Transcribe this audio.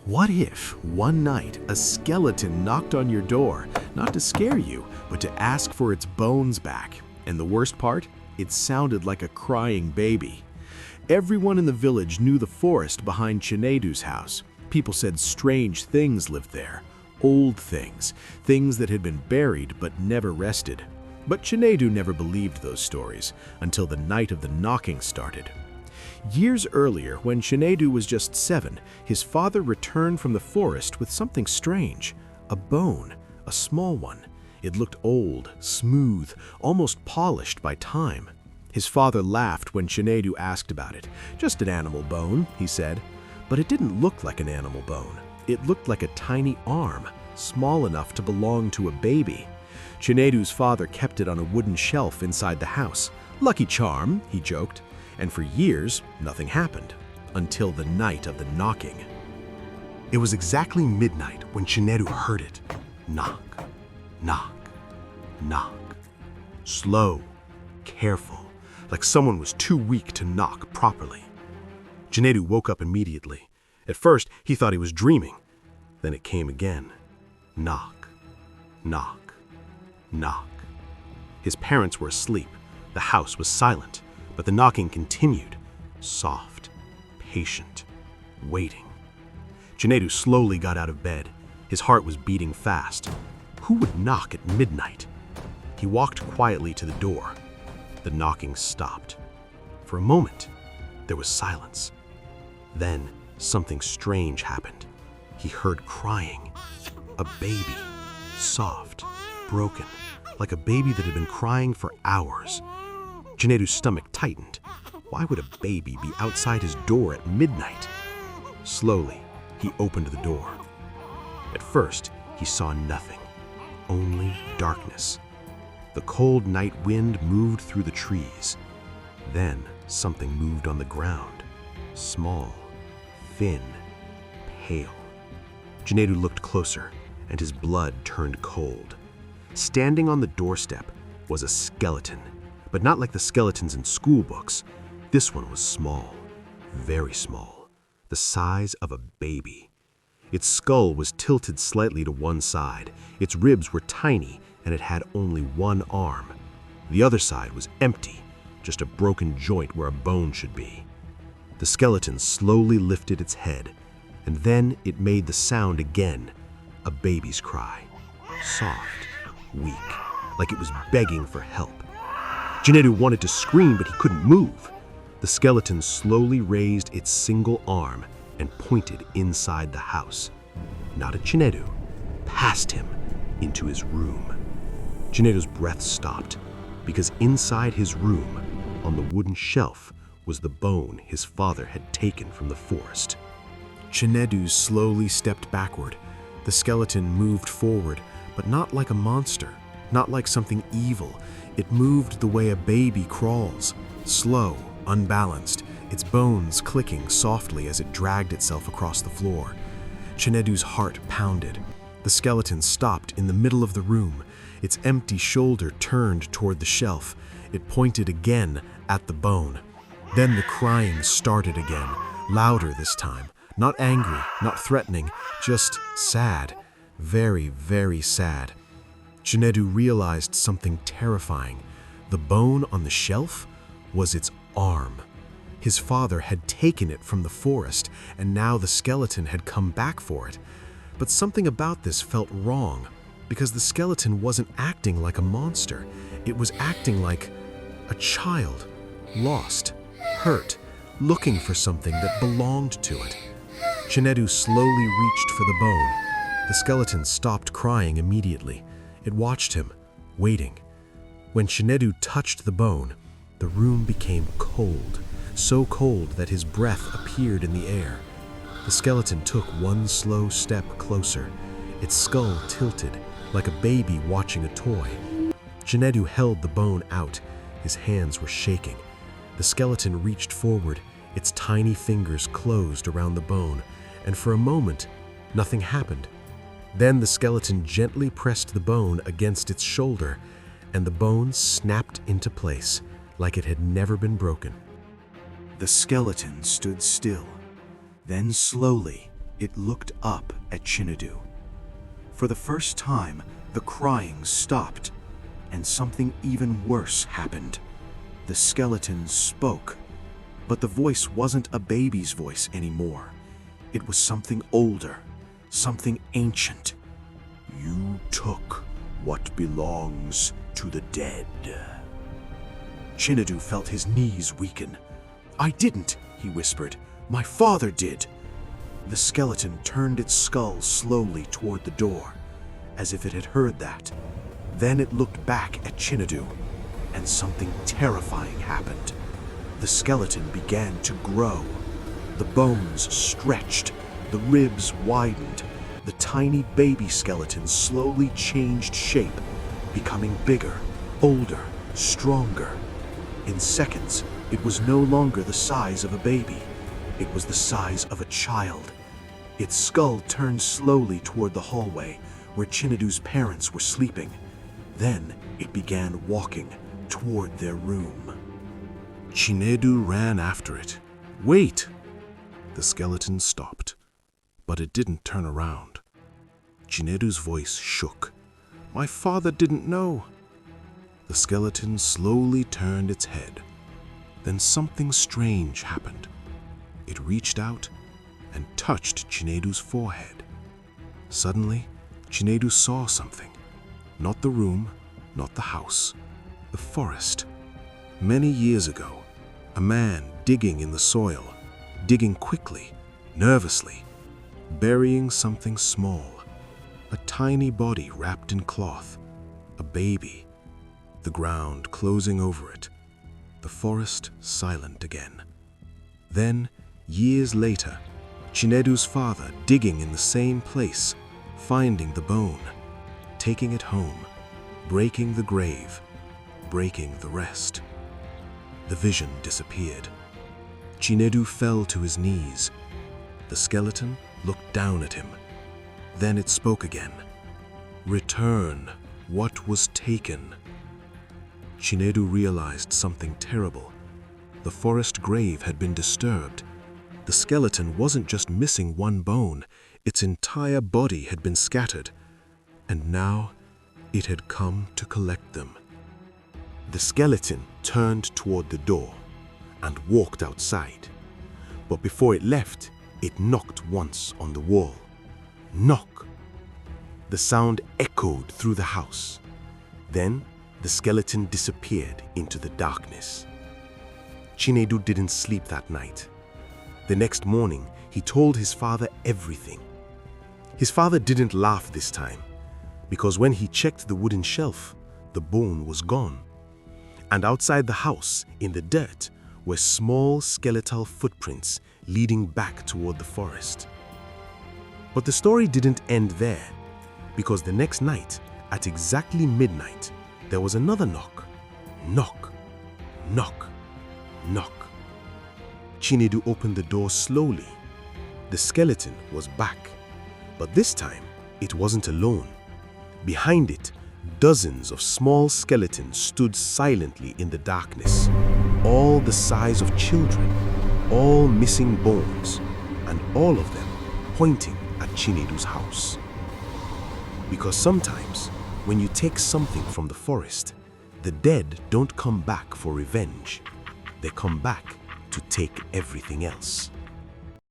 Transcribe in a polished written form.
What if one night a skeleton knocked on your door, not to scare you, but to ask for its bones back? And the worst part? It sounded like a crying baby. Everyone in the village knew the forest behind Chinedu's house. People said strange things lived there. Old things, things that had been buried but never rested. But Chinedu never believed those stories until the night of the knocking started. Years earlier, when Chinedu was just 7, his father returned from the forest with something strange. A bone, a small one. It looked old, smooth, almost polished by time. His father laughed when Chinedu asked about it. "Just an animal bone," he said. But it didn't look like an animal bone. It looked like a tiny arm, small enough to belong to a baby. Chinedu's father kept it on a wooden shelf inside the house. "Lucky charm," he joked. And for years, nothing happened, until the night of the knocking. It was exactly midnight when Chinedu heard it. Knock, knock, knock. Slow, careful, like someone was too weak to knock properly. Chinedu woke up immediately. At first, he thought he was dreaming. Then it came again. Knock, knock, knock. His parents were asleep. The house was silent. But the knocking continued, soft, patient, waiting. Chinedu slowly got out of bed. His heart was beating fast. Who would knock at midnight? He walked quietly to the door. The knocking stopped. For a moment, there was silence. Then something strange happened. He heard crying. A baby, soft, broken, like a baby that had been crying for hours. Chinedu's stomach tightened. Why would a baby be outside his door at midnight? Slowly, he opened the door. At first, he saw nothing, only darkness. The cold night wind moved through the trees. Then something moved on the ground, small, thin, pale. Chinedu looked closer, and his blood turned cold. Standing on the doorstep was a skeleton. But not like the skeletons in school books. This one was small, very small, the size of a baby. Its skull was tilted slightly to one side, its ribs were tiny, and it had only one arm. The other side was empty, just a broken joint where a bone should be. The skeleton slowly lifted its head, and then it made the sound again, a baby's cry. Soft, weak, like it was begging for help. Chinedu wanted to scream, but he couldn't move. The skeleton slowly raised its single arm and pointed inside the house. Not at Chinedu, past him, into his room. Chinedu's breath stopped, because inside his room, on the wooden shelf, was the bone his father had taken from the forest. Chinedu slowly stepped backward. The skeleton moved forward, but not like a monster, not like something evil. It moved the way a baby crawls, slow, unbalanced, its bones clicking softly as it dragged itself across the floor. Chinedu's heart pounded. The skeleton stopped in the middle of the room. Its empty shoulder turned toward the shelf. It pointed again at the bone. Then the crying started again, louder this time. Not angry, not threatening, just sad. Very, very sad. Chinedu realized something terrifying. The bone on the shelf was its arm. His father had taken it from the forest, and now the skeleton had come back for it. But something about this felt wrong, because the skeleton wasn't acting like a monster. It was acting like a child, lost, hurt, looking for something that belonged to it. Chinedu slowly reached for the bone. The skeleton stopped crying immediately. It watched him, waiting. When Chinedu touched the bone, the room became cold, so cold that his breath appeared in the air. The skeleton took one slow step closer, its skull tilted, like a baby watching a toy. Chinedu held the bone out. His hands were shaking. The skeleton reached forward, its tiny fingers closed around the bone, and for a moment, nothing happened. Then the skeleton gently pressed the bone against its shoulder, and the bone snapped into place, like it had never been broken. The skeleton stood still. Then slowly, It looked up at Chinedu. For the first time, the crying stopped, and something even worse happened. The skeleton spoke, but the voice wasn't a baby's voice anymore. It was something older, something ancient. "You took what belongs to the dead." Chinedu felt his knees weaken. "I didn't," he whispered. "My father did." The skeleton turned its skull slowly toward the door, as if it had heard that. Then it looked back at Chinedu, and something terrifying happened. The skeleton began to grow. The bones stretched, the ribs widened. The tiny baby skeleton slowly changed shape, becoming bigger, older, stronger. In seconds, it was no longer the size of a baby. It was the size of a child. Its skull turned slowly toward the hallway where Chinedu's parents were sleeping. Then it began walking toward their room. Chinedu ran after it. "Wait!" The skeleton stopped, but it didn't turn around. Chinedu's voice shook. "My father didn't know." The skeleton slowly turned its head. Then something strange happened. It reached out and touched Chinedu's forehead. Suddenly, Chinedu saw something. Not the room, not the house, the forest. Many years ago, a man digging in the soil, digging quickly, nervously, burying something small, a tiny body wrapped in cloth, a baby, the ground closing over it, the forest silent again. Then, years later, Chinedu's father digging in the same place, finding the bone, taking it home, breaking the grave, breaking the rest. The vision disappeared. Chinedu fell to his knees. The skeleton looked down at him. Then it spoke again. "Return what was taken." Chinedu realized something terrible. The forest grave had been disturbed. The skeleton wasn't just missing one bone, its entire body had been scattered, and now it had come to collect them. The skeleton turned toward the door and walked outside. But before it left, it knocked once on the wall. Knock! The sound echoed through the house. Then the skeleton disappeared into the darkness. Chinedu didn't sleep that night. The next morning, he told his father everything. His father didn't laugh this time, because when he checked the wooden shelf, the bone was gone. And outside the house, in the dirt, were small skeletal footprints leading back toward the forest. But the story didn't end there, because the next night, at exactly midnight, there was another knock. Knock, knock, knock. Chinedu opened the door slowly. The skeleton was back, but this time it wasn't alone. Behind it, dozens of small skeletons stood silently in the darkness, all the size of children, all missing bones, and all of them pointing at Chinedu's house. Because sometimes, when you take something from the forest, the dead don't come back for revenge. They come back to take everything else.